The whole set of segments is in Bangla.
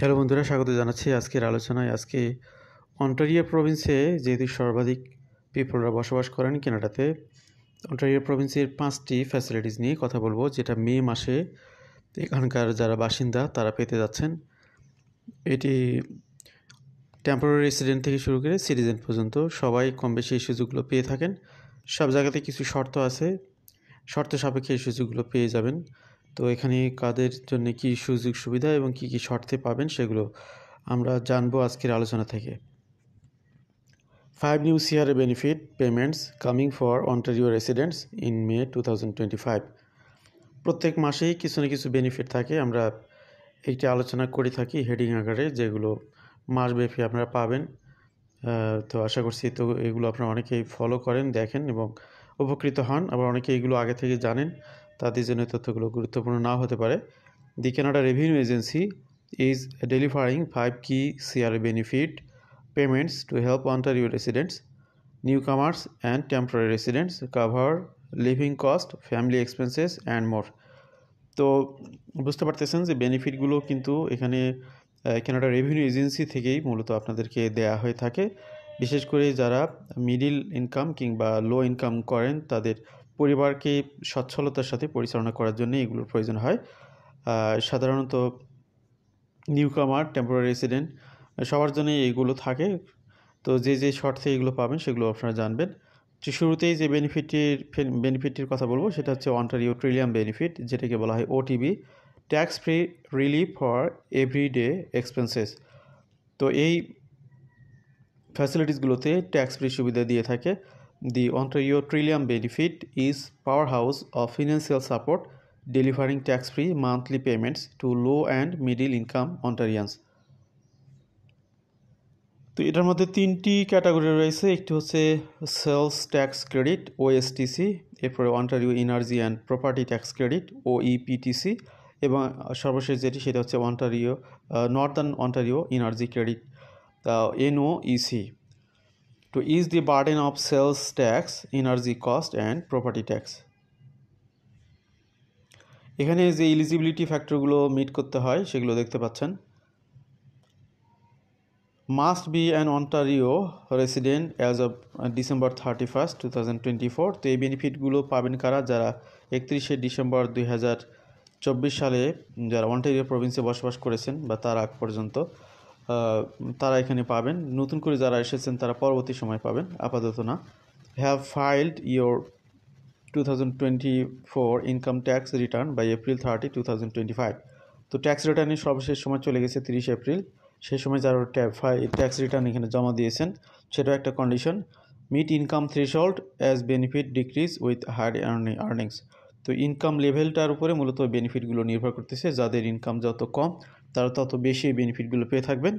হ্যালো বন্ধুরা, স্বাগত জানাচ্ছি আজকের আলোচনায়। আজকে অন্টারিও প্রভিন্সে যেহেতু সর্বাধিক পিপলরা বসবাস করেন কানাডাতে, অন্টারিও প্রভিন্সের 5টি ফ্যাসিলিটিস নিয়ে কথা বলবো, যেটা মে মাসে এখানকার যারা বাসিন্দা তারা পেতে যাচ্ছেন। এটি টেম্পোরারি রেসিডেন্ট থেকে শুরু করে সিটিজেন পর্যন্ত সবাই কম বেশি এই সুযোগগুলো পেয়ে থাকেন। সব জায়গাতে কিছু শর্ত আছে, শর্ত সাপেক্ষে এই সুযোগগুলো পেয়ে যাবেন। তো এখানে কাদের জন্য কি সুযোগ সুবিধা এবং কি কি শর্তে পাবেন সেগুলো আমরা জানবো আজকের আলোচনা থেকে। 5 new CRA benefit payments coming for Ontario residents in May 2025. প্রত্যেক মাসেই কিছু না কিছু বেনিফিট থাকে, আমরা এইটা আলোচনা করে থাকি হেডিং আকারে, যেগুলো মাসব্যাপী আপনারা পাবেন। তো আশা করছি তো এগুলো আপনারা অনেকেই ফলো করেন, দেখেন এবং উপকৃত হন। আবার অনেকে এগুলো আগে থেকে জানেন, তাদের জন্য তথ্যগুলো গুরুত্বপূর্ণ নাও হতে পারে। The Canada revenue agency is delivering 5 key CRA benefit payments to help Ontario residents, newcomers and temporary residents cover living cost, family expenses and more. তো বুঝতে পারতেছেন যে বেনিফিটগুলো কিন্তু এখানে কানাডা রেভিনিউ এজেন্সি থেকেই মূলত আপনাদেরকে দেয়া হয়ে থাকে। বিশেষ করে যারা মিডিল ইনকাম কিংবা লো ইনকাম করেন, তাদের পরিবারকে সচ্ছলতার সাথে পরিচালনা করার জন্য এগুলোর প্রয়োজন হয়। সাধারণত নিউকামার, টেম্পোরারি রেসিডেন্ট সবার জন্যই এইগুলো থাকে। তো যে শর্তে এগুলো পাবেন সেগুলো আপনারা জানবেন। শুরুতেই যে বেনিফিটটির কথা বলবো সেটা হচ্ছে অন্টারিও ট্রিলিয়াম বেনিফিট, যেটাকে বলা হয় OTB, tax free relief for everyday expenses. তো এই ফ্যাসিলিটিসগুলোতে ট্যাক্স ফ্রি সুবিধা দিয়ে থাকে। The Ontario Trillium benefit is powerhouse of financial support, delivering tax-free monthly payments to low and middle income Ontarians. তো এটার মধ্যে 3টি ক্যাটাগরি রয়েছে। একটি হচ্ছে সেলস ট্যাক্স ক্রেডিট ওএসটিসি, এরপরে Ontario energy and property tax credit OEPTC, এবং সর্বশেষ যেটি সেটা হচ্ছে Ontario northern Ontario energy credit NOEC to ease the burden of sales tax, energy cost and property tax. এখানে যে এলিজিবিলিটি ফ্যাক্টরগুলো মিট করতে হয় সেগুলো দেখতে পাচ্ছেন। Must be an Ontario resident as of December 31, 2024। তো এই বেনিফিটগুলো পাবেন কারা? যারা 31শে ডিসেম্বর 2024 সালে যারা অন্টারিও প্রভিন্সে বসবাস করেছেন বা তার আগ পর্যন্ত তারা এখানে পাবেন। নতুন করে যারা এসেছেন তারা পরবর্তী সময় পাবেন, আপাতত না। Have filed your 2024 income tax return by April 30, 2025। তো ট্যাক্স রিটার্নের সর্বশেষ সময় চলে গেছে 30 এপ্রিল। সেই সময় যারা ট্যাক্স রিটার্ন এখানে জমা দিয়েছেন সেটাও একটা condition. Meet income threshold as benefit decrease with higher earnings. তো ইনকাম লেভেলটার উপরে মূলত বেনিফিটগুলো নির্ভর করতেছে। যাদের ইনকাম যত কম তারা তত বেশি বেনিফিটগুলো পেয়ে থাকবেন।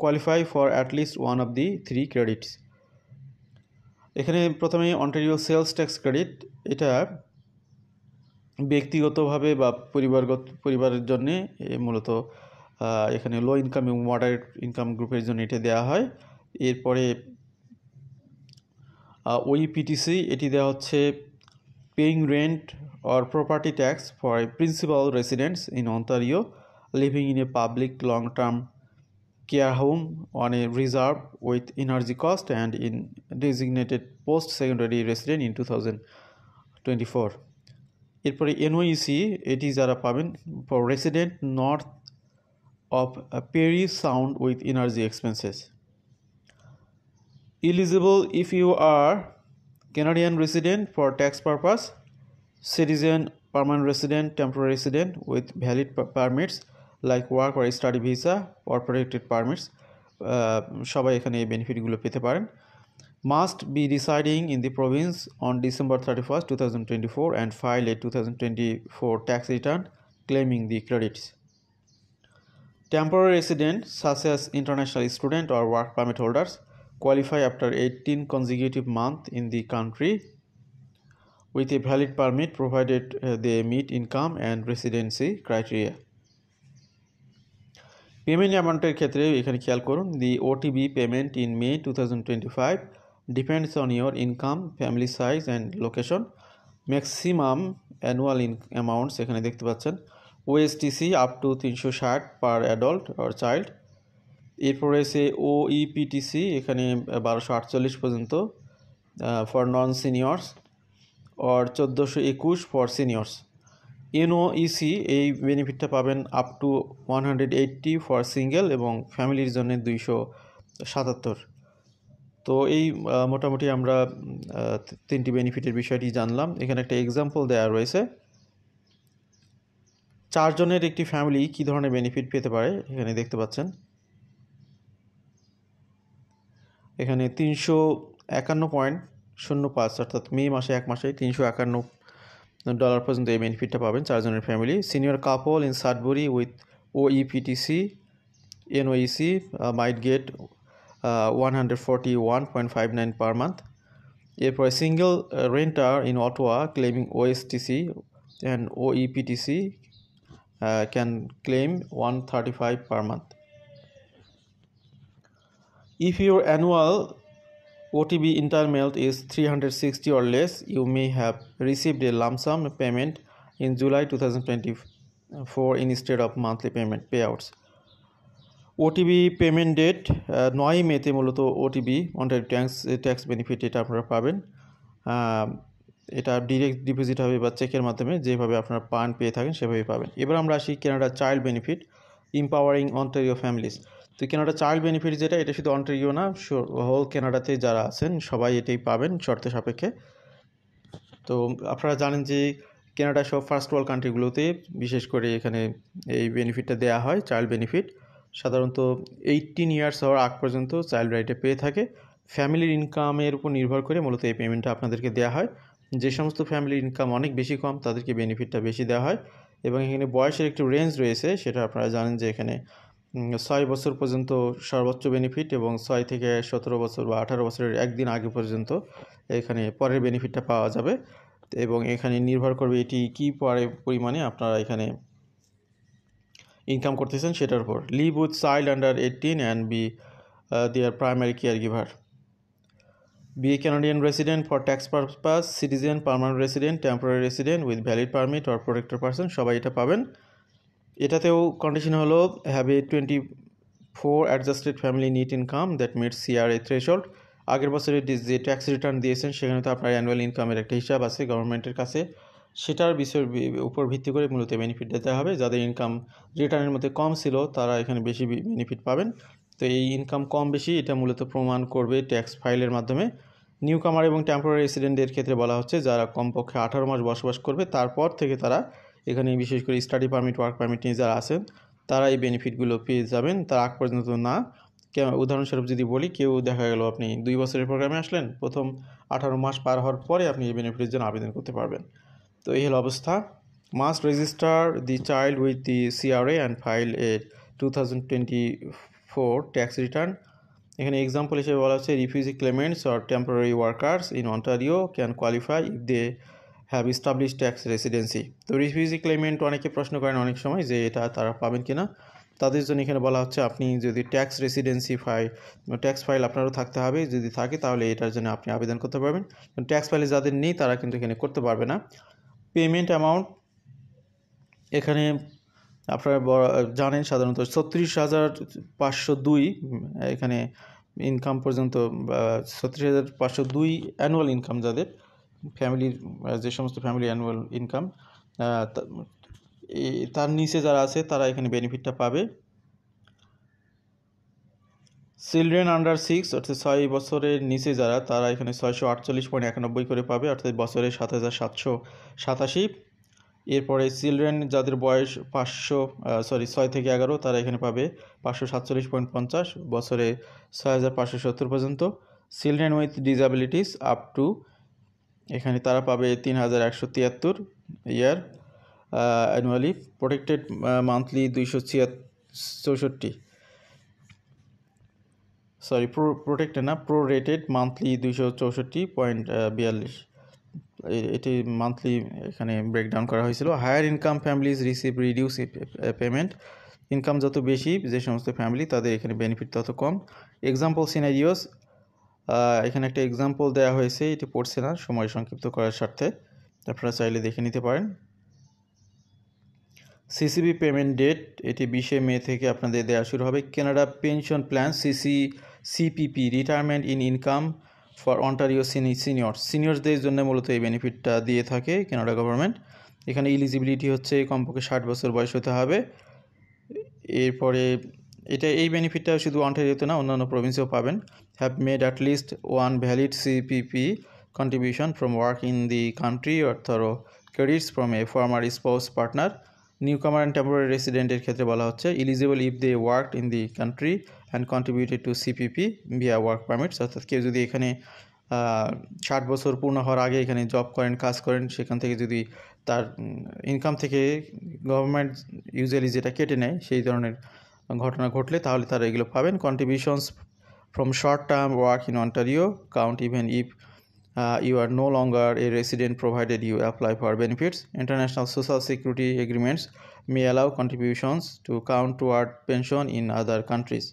Qualify for at least one of the 3 credits. এখানে প্রথমে অন্টারিও সেলস ট্যাক্স ক্রেডিট, এটা ব্যক্তিগতভাবে বা পরিবারের জন্যে মূলত এখানে লো ইনকাম এবং মডারেট ইনকাম গ্রুপের জন্য এটা দেওয়া হয়। এরপরে ওইপিটিসি, এটি দেওয়া হচ্ছে paying rent or property tax for a principal residents in Ontario living in a public long term care home on a reserve with energy cost and in designated post-secondary resident in 2024. এরপরে এনওইসি, এটি যারা পাবেন for resident north of Parry sound with energy expenses. Eligible if you are Canadian resident for tax purpose, citizen, permanent resident, temporary resident with valid permits like work or study visa or protected permits, সবাই এখানে এই বেনিফিটগুলো পেতে পারেন। Must be residing in the province on December 31, 2024 and file a 2024 tax return claiming the credits. Temporary residents such as international student or work permit holders qualify after 18 consecutive months in the country with a valid permit provided they meet income and residency criteria. Payment অ্যামাউন্টের ক্ষেত্রে এখানে খেয়াল করুন, the OTB payment in May 2025 depends on your income, family size and location. Maximum annual amounts এখানে দেখতে পাচ্ছেন OSTC up to 360 per adult or child. এরপরে এসে ওইপিটিসি, এখানে 1248 পর্যন্ত for non seniors, or 1421 for seniors. NOEC এই বেনিফিটটা পাবেন আপ টু 180 ফর সিঙ্গেল এবং ফ্যামিলির জন্য 277। তো এই মোটামুটি আমরা তিনটি বেনিফিটের বিষয়টি জানলাম। এখানে একটা এক্সাম্পল দেওয়া রয়েছে। 4 জনের একটি ফ্যামিলি কী ধরনের বেনিফিট পেতে পারে এখানে দেখতে পাচ্ছেন। এখানে 351.05 অর্থাৎ মে মাসে এক মাসে $351 পর্যন্ত এই বেনিফিটটা পাবেন 4 জনের family. Senior couple in Sudbury with OEPTC NOEC might get 141.59 per month. এরপরে single renter in Ottawa claiming OSTC and OEPTC can claim 135 per month. If your annual OTB entitlement is 360 or less, you may have received a lump sum payment in July 2024 instead of monthly payment payouts. OTB payment date 9 মেতে মূলত OTB অনটারি ট্যাক্স বেনিফিট এটা আপনারা পাবেন। এটা ডিরেক্ট ডিপোজিট হবে বা চেকের মাধ্যমে, যেভাবে আপনারা পান পেয়ে থাকেন সেভাবেই পাবেন। এবার আমরা আসি Canada child benefit empowering Ontario families. তো কানাডা চাইল্ড বেনিফিট যেটা, এটা শুধু অন্টারিও না, হোল কানাডাতে যারা আছেন সবাই এটাই পাবেন শর্ত সাপেক্ষে। তো আপনারা জানেন যে কানাডা সব ফার্স্ট ওয়ার্ল্ড কান্ট্রিগুলোতে বিশেষ করে এখানে এই বেনিফিটটা দেওয়া হয়, চাইল্ড বেনিফিট। সাধারণত 18 ইয়ার্স হওয়ার আগ পর্যন্ত চাইল্ড রাইটে পেয়ে থাকে। ফ্যামিলির ইনকামের উপর নির্ভর করে মূলত এই পেমেন্টটা আপনাদেরকে দেওয়া হয়। যে সমস্ত ফ্যামিলির ইনকাম অনেক বেশি কম তাদেরকে বেনিফিটটা বেশি দেওয়া হয়। এবং এখানে বয়সের একটু রেঞ্জ রয়েছে, সেটা আপনারা জানেন যে এখানে 6 বছর পর্যন্ত সর্বোচ্চ বেনিফিট এবং 6 থেকে 17 বছর বা 18 বছরের একদিন আগে পর্যন্ত এখানে পরের বেনিফিটটা পাওয়া যাবে। এবং এখানে নির্ভর করবে এটি কী পরিমাণে আপনারা এখানে ইনকাম করতেছেন সেটার উপর। Live with child under 18 and be there primary care giver. Be a Canadian resident for tax purpose, citizen, permanent resident, temporary resident with valid permit or protected person, সবাই এটা পাবেন। এটাতেও কন্ডিশন হলো have a 24 adjusted family NEET income that meets CRA threshold. আগের বছরে যে ট্যাক্স রিটার্ন দিয়েছেন সেখানে তো আপনার অ্যানুয়াল ইনকামের একটা হিসাব আছে গভর্নমেন্টের কাছে, সেটার বিষয়ের উপর ভিত্তি করে মূলত বেনিফিট দিতে হবে। যাদের ইনকাম রিটার্নের মধ্যে কম ছিল তারা এখানে বেশি বেনিফিট পাবেন। তো এই ইনকাম কম বেশি এটা মূলত প্রমাণ করবে ট্যাক্স ফাইলের মাধ্যমে। নিউ কামার এবং টেম্পোরারি রেসিডেন্টদের ক্ষেত্রে বলা হচ্ছে যারা কমপক্ষে 18 মাস বসবাস করবে, তারপর থেকে তারা এখানে বিশেষ করে স্টাডি পারমিট, ওয়ার্ক পারমিট নিয়ে যারা আছেন তারা এই বেনিফিটগুলো পেয়ে যাবেন, তার আগ পর্যন্ত না। উদাহরণস্বরূপ যদি বলি, কেউ দেখা গেল আপনি 2 বছরের প্রোগ্রামে আসলেন, প্রথম 18 মাস পার হওয়ার পরে আপনি এই বেনিফিটের জন্য আবেদন করতে পারবেন। তো এই হলো অবস্থা। Must register the child with the CRA and file a 2024 tax return. এখানে এক্সাম্পল হিসেবে বলা হচ্ছে refugee claimants or temporary workers in Ontario can qualify if they have establish tax residency. তো রিফিউজি ক্লেমেন্ট অনেকে প্রশ্ন করেন অনেক সময় যে এটা তারা পাবেন কিনা, তাদের জন্য এখানে বলা হচ্ছে আপনি যদি ট্যাক্স রেসিডেন্সি ট্যাক্স ফাইল আপনারও থাকতে হবে, যদি থাকে তাহলে এটার জন্য আপনি আবেদন করতে পারবেন। ট্যাক্স ফাইলে যাদের নেই তারা কিন্তু এখানে করতে পারবে না। পেমেন্ট অ্যামাউন্ট এখানে আপনারা জানেন সাধারণত 36,502 এখানে ইনকাম পর্যন্ত, 36,502 অ্যানুয়াল ইনকাম যাদের ফ্যামিলির, যে সমস্ত ফ্যামিলি অ্যানুয়াল ইনকাম তার নিচে যারা আছে তারা এখানে বেনিফিটটা পাবে। চিলড্রেন আন্ডার 6 অর্থাৎ 6 বছরের নিচে যারা, তারা এখানে 648.91 করে পাবে, অর্থাৎ বছরে 7,787। এরপরে চিলড্রেন যাদের বয়স 6 থেকে 11 তারা এখানে পাবে 547.50, বছরে 6,570 পর্যন্ত। Children with disabilities up to, এখানে তারা পাবে 3,173 year annually. Protected monthly 264, protected না, প্রো রেটেড মান্থলি 264.42, এটি মান্থলি এখানে ব্রেকডাউন করা হয়েছিল। Higher income families receive reduce payment, income যত বেশি যে সমস্ত ফ্যামিলি তাদের এখানে বেনিফিট তত কম। এক্সাম্পল সিনারিওস, এখানে একটা এক্সাম্পল দেওয়া হয়েছে, এটি পড়ছে না সময় সংক্ষিপ্ত করার স্বার্থে, আপনারা চাইলে দেখে নিতে পারেন। সিসিপি পেমেন্ট ডেট এটি 20 মে থেকে আপনাদের দেওয়া শুরু হবে। Canada pension plan CPP retirement in income for Ontario সিনিয়রসদের জন্য মূলত এই বেনিফিটটা দিয়ে থাকে কানাডা গভর্নমেন্ট। এখানে এলিজিবিলিটি হচ্ছে কমপক্ষে 60 বছর বয়স হতে হবে। এরপরে এই বেনিফিটটা শুধু অন্টারিওতে না, অন্যান্য প্রভিন্সেও পাবেন। Have made at least one valid CPP contribution from work in the country or thorough credits from a former spouse partner. Newcomer and temporary resident এর ক্ষেত্রে বলা হচ্ছে eligible if they worked in the country and contributed to CPP via work permits, অর্থাৎ কেউ যদি এখানে 60 বছর পূর্ণ হওয়ার আগে এখানে জব করেন, কাজ করেন, সেখান থেকে যদি তার ইনকাম থেকে গভর্নমেন্ট ইউজুয়ালি যেটা কেটে নেয় সেই ধরনের ঘটনা ঘটলে তাহলে তারা এগুলো পাবেন। Contributions from short term work in Ontario count even if you are no longer a resident provided you apply for benefits. International social security agreements may allow contributions to count toward pension in other countries.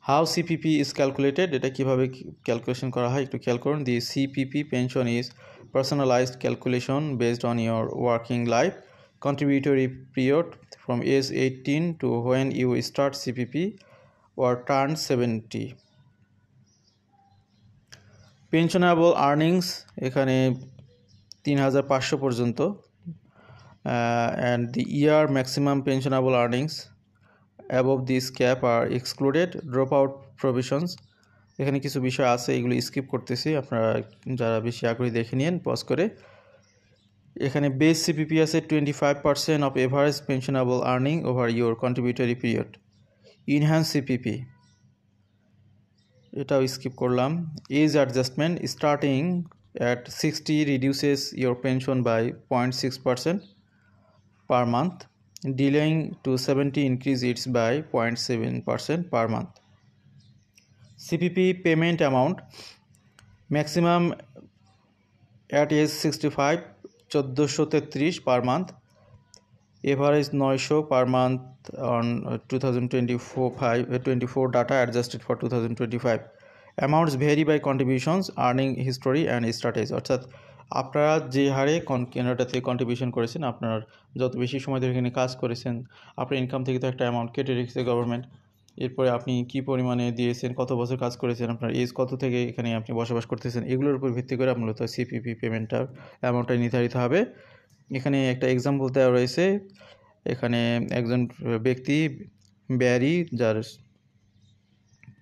How CPP is calculated? এটা কিভাবে ক্যালকুলেশন করা হয় একটু খেয়াল করুন। The CPP pension is personalized calculation based on your working life contributory period from age 18 to when you start CPP or turn 70. Pensionable earnings এখানে 3,500 পর্যন্ত, and the year maximum pensionable earnings above this cap are excluded. Drop out provisions এখানে কিছু বিষয় আছে, এগুলো স্কিপ করতেছি, আপনারা যারা বেশি আগ্রহী দেখে নিন পজ করে। এখানে বেস সিপিপি আছে 25% of average pensionable earning over your contributory period. Enhance CPP এটাও স্কিপ করলাম। Age adjustment starting at 60 reduces your pension by 0.6% per month, delaying to 70 increase its by 0.7% per month. CPP payment amount maximum at age 65 1433 per month, average 900 per month on 2024 data adjusted for 2025. Amounts vary by contributions, earning history and strategy. অর্থাৎ আপনারা যে হারে কানাডাতে কন্ট্রিবিউশন করেছেন, আপনার যত বেশি সময় ধরে এখানে কাজ করেছেন, আপনার ইনকাম থেকে তো একটা অ্যামাউন্ট কেটে রেখেছে গভর্নমেন্ট। এরপরে আপনি কি পরিমাণে দিয়েছেন, কত বছর কাজ করেছেন, আপনার এজ কত থেকে এখানে আপনি বসবাস করতেছেন, এগুলোর উপর ভিত্তি করে মূলত সিপিপি পেমেন্টটার অ্যামাউন্টটা নির্ধারিত হবে। এখানে একটা এক্সাম্পল দেওয়া রয়েছে। এখানে একজন ব্যক্তি ব্যারি, যার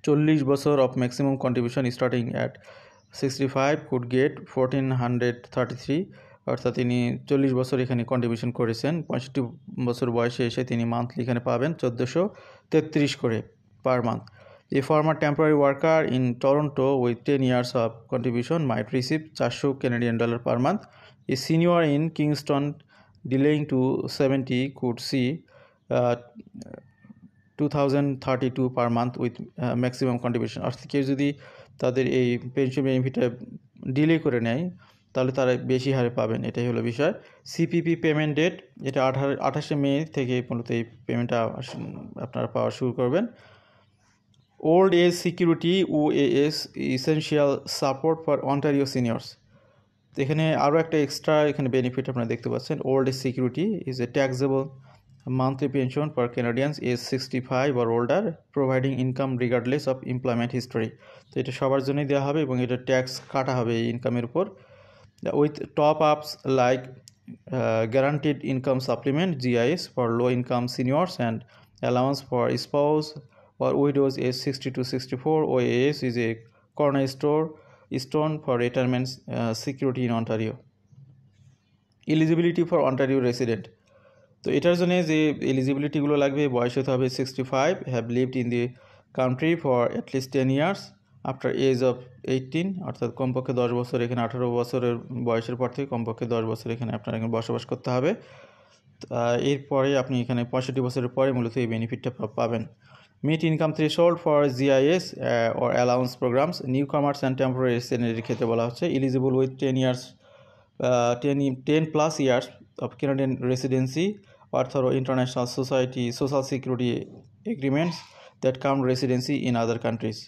40 বছর of maximum contribution starting at 65 could get 1433, অর্থাৎ তিনি 40 বছর এখানে কন্ট্রিবিউশন করেছেন। 65 বছর বয়সে এসে তিনি মান্থলি এখানে পাবেন 1433 করে per month. A former temporary worker in Toronto with 10 years of contribution might receive 400 Canadian dollar per month. A senior in Kingston delaying to 70 could see 2032 per month with maximum contribution. অর্থাৎ কেউ যদি তাদের এই পেনশন বেনিফিটটা ডিলে করে নেয় তাহলে তারা বেশি হারে পাবেন, এটাই হলো বিষয়। সিপিপি পেমেন্ট ডেট এটা 28 মে থেকে মূলত এই পেমেন্টটা আপনারা পাওয়া শুরু করবেন। Old age security OAS essential support for Ontario seniors. এখানে আরও একটা এক্সট্রা এখানে বেনিফিট আপনারা দেখতে পাচ্ছেন। Old age security is a taxable monthly pension for Canadians age 65 or older providing income regardless of employment history. তো এটা সবার জন্যই দেওয়া হবে এবং এটা ট্যাক্স কাটা হবে এই ইনকামের উপর। উইথ টপ আপস like guaranteed income supplement GIS for low income seniors and allowance for spouse or widows age 60 to 64. OAS is a cornerstone for retirement security in Ontario. Eligibility for Ontario resident. তো এটার জন্য যে এলিজিবিলিটিগুলো লাগবে, বয়স হতে হবে 65, have lived in the country for at least 10 years after age of 18, অর্থাৎ কমপক্ষে 10 বছর এখানে 18 বছরের বয়সের পর থেকে কমপক্ষে 10 বছর এখানে আপনার এখানে বসবাস করতে হবে। এরপরে আপনি এখানে 65 বছরের পরে মূলত এই বেনিফিটটা পাবেন। Meet income threshold for GIS or allowance programs. Newcomers and temporary residents ক্ষেত্রে বলা হচ্ছে eligible with 10 plus years of Canadian residency or through international social security agreements that count residency in other countries.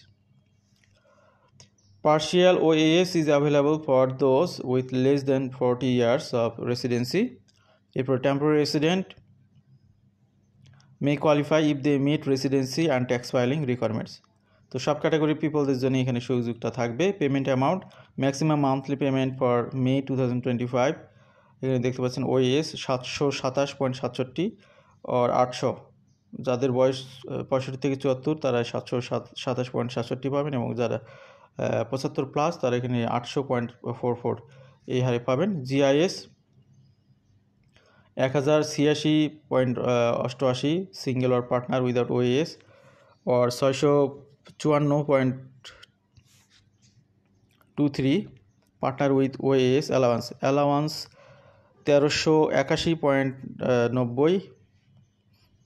Partial OAS is available for those with less than 40 years of residency. এরপর temporary resident may qualify if they meet residency and tax filing requirements. তো সব ক্যাটাগরি পিপলদের জন্য এখানে সুযোগটা থাকবে। Payment amount maximum monthly payment for May 2025 এখানে দেখতে পাচ্ছেন ওএস 727.67 আর 800, যাদের বয়স 65 থেকে 74 তারা 727.67 পাবেন, এবং যারা 75+ তারা এখানে 800.44 এই হারে পাবেন। GIS 1086.88 single or partner without OAS, और 654.23 partner with OAS allowance 1381.90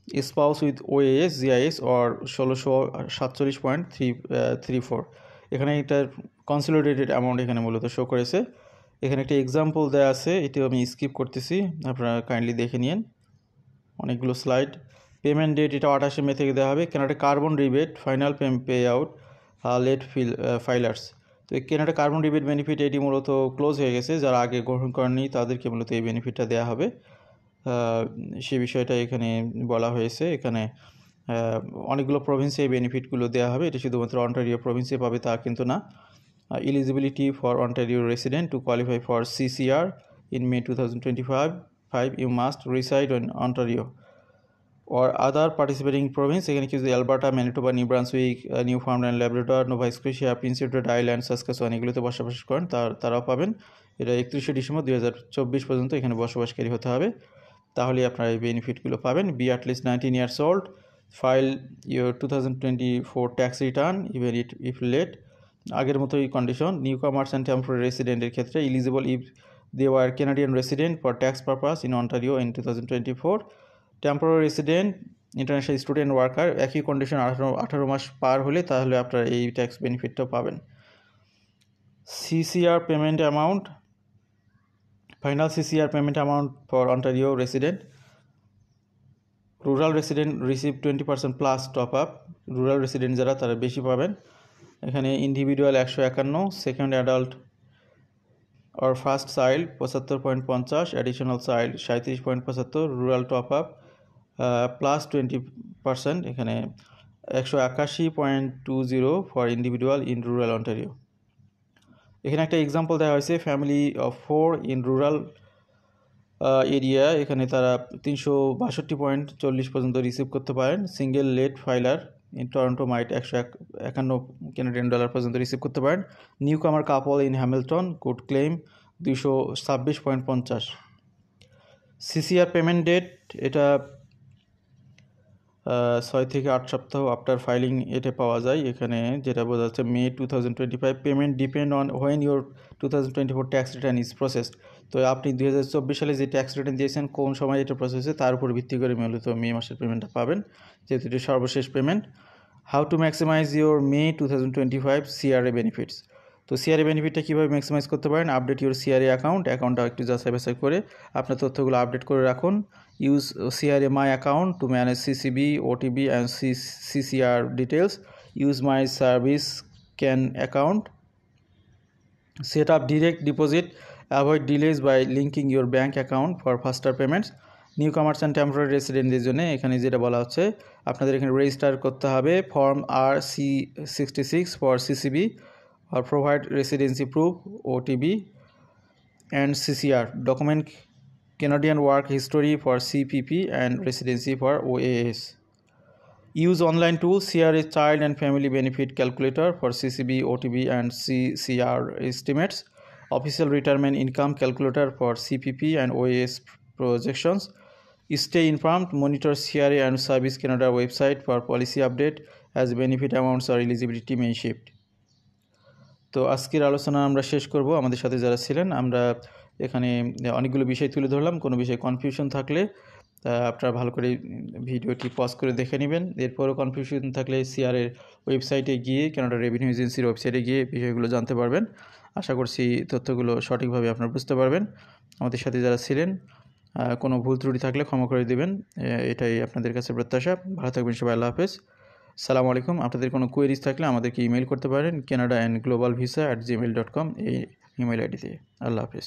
spouse with OAS GIS और 1647.34। এখানে এটা কনসলিডেটেড অ্যামাউন্ট এখানে মূলত শো করেছে। এখানে একটা এক্সাম্পল দেওয়া আছে, এটিও আমি স্কিপ করতেছি, আপনারা কাইন্ডলি দেখে নিন। অনেকগুলো স্লাইড। পেমেন্ট ডেট এটা 28 মে থেকে দেওয়া হবে। Canada carbon rebate final payout late filers. তো এই কেনাডা কার্বন রিবেট বেনিফিট এটি মূলত ক্লোজ হয়ে গেছে, যারা আগে গ্রহণ করেননি তাদেরকে মূলত এই বেনিফিটটা দেওয়া হবে, সে বিষয়টা এখানে বলা হয়েছে। এখানে অনেকগুলো প্রভিন্সে এই বেনিফিটগুলো দেওয়া হবে, এটি শুধুমাত্র অন্টারিও প্রভিন্সে পাবে তা কিন্তু না। Eligibility for Ontario resident to qualify for CCR in May 2025, you must reside in Ontario or other participating province। এখানে কিছু Alberta, Manitoba, New Brunswick, Newfoundland, Labrador, Nova Scotia, Prince Edward Island, Saskatchewan এগুলোতে বসবাস করেন তারাও পাবেন। এটা 31 ডিসেম্বর 2024 পর্যন্ত এখানে বসবাসকারী হতে হবে, তাহলে আপনারা এই বেনিফিটগুলো পাবেন। Be at least 19 years old, file your 2024 tax return even if late. আগের মতোই condition. Newcomers and temporary রেসিডেন্টের ক্ষেত্রে eligible if they were Canadian resident for tax purpose in Ontario in 2024। Temporary resident, international student, worker একই কন্ডিশন 18 মাস পার হলে তাহলে আপনারা এই ট্যাক্স বেনিফিটটাও পাবেন। CCR payment amount, final CCR payment amount for Ontario resident. Rural resident receive 20% plus top up. Rural resident যারা তারা বেশি পাবেন। এখানে ইন্ডিভিজুয়াল 151, সেকেন্ড অ্যাডাল্ট और first child 75.50, additional child 37.75, rural top up plus 20%, এখানে 181.20 for individual in rural Ontario. এখানে একটা এক্সাম্পল দেওয়া হয়েছে, family of 4 in rural area, এখানে তারা 362.40 পর্যন্ত রিসিভ করতে পারেন। Single late filer in Toronto might 151 Canadian dollar পর্যন্ত রিসিভ করতে পারেন। Newcomer couple in Hamilton could claim 226.50। CCR payment date এটা 6 থেকে 8 সপ্তাহ আফটার ফাইলিং এটা পাওয়া যায়। এখানে যেটা বোঝা যাচ্ছে মে 2025। Payment depend on when your 2024 tax return is processed. তো আপনি 2024 সালে যে ট্যাক্স রিটার্ন দিয়েছেন কোন সময় এটা প্রসেস হয়েছে তার উপর ভিত্তি করে মূলত মে মাসের পেমেন্টটা পাবেন, যেহেতু এটি সর্বশেষ payment. How to maximise your May 2025 CRA benefits. তো সিআরএ বেনিফিটটা কীভাবে ম্যাক্সিমাইজ করতে পারেন? আপডেট ইউর সিআরএ অ্যাকাউন্টটা একটু যাচাই বাছাই করে আপনার তথ্যগুলো আপডেট করে রাখুন। Use CRA my account to manage CCB, OTB and CCR details. Use my service can account. Set up direct deposit, avoid delays by linking your bank account for faster payments. Newcomers and temporary রেসিডেন্টদের জন্য এখানে যেটা বলা হচ্ছে আপনাদের এখানে রেজিস্টার করতে হবে form RC66 for CCB or provide residency proof, OTB and CCR. Document Canadian work history for CPP and residency for OAS. Use online tools CRA Child and Family Benefit Calculator for CCB, OTB and CCR estimates. Official Retirement Income Calculator for CPP and OAS projections. Stay informed. Monitor CRA and Service Canada website for policy update as benefit amounts or eligibility may shift. তো আজকের আলোচনা আমরা শেষ করব। আমাদের সাথে যারা ছিলেন, আমরা এখানে অনেকগুলো বিষয় তুলে ধরলাম। কোনো বিষয়ে কনফিউশন থাকলে আপনারা ভালো করে ভিডিওটি পজ করে দেখে নেবেন। এরপরও কনফিউশন থাকলে সিআরের ওয়েবসাইটে গিয়ে, কানাডা রেভিনিউ এজেন্সির ওয়েবসাইটে গিয়ে বিষয়গুলো জানতে পারবেন। আশা করছি তথ্যগুলো সঠিকভাবে আপনারা বুঝতে পারবেন। আমাদের সাথে যারা ছিলেন, কোনো ভুল ত্রুটি থাকলে ক্ষমা করে দেবেন, এটাই আপনাদের কাছে প্রত্যাশা। ভালো থাকবেন সবাই। আল্লাহ হাফেজ। সালামু আলাইকুম। আপনাদের কোনো কোয়েরিজ থাকলে আমাদেরকে ইমেল করতে পারেন canadaandglobalvisa@gmail.com এই ইমেল আইডিতে। আল্লাহ হাফেজ।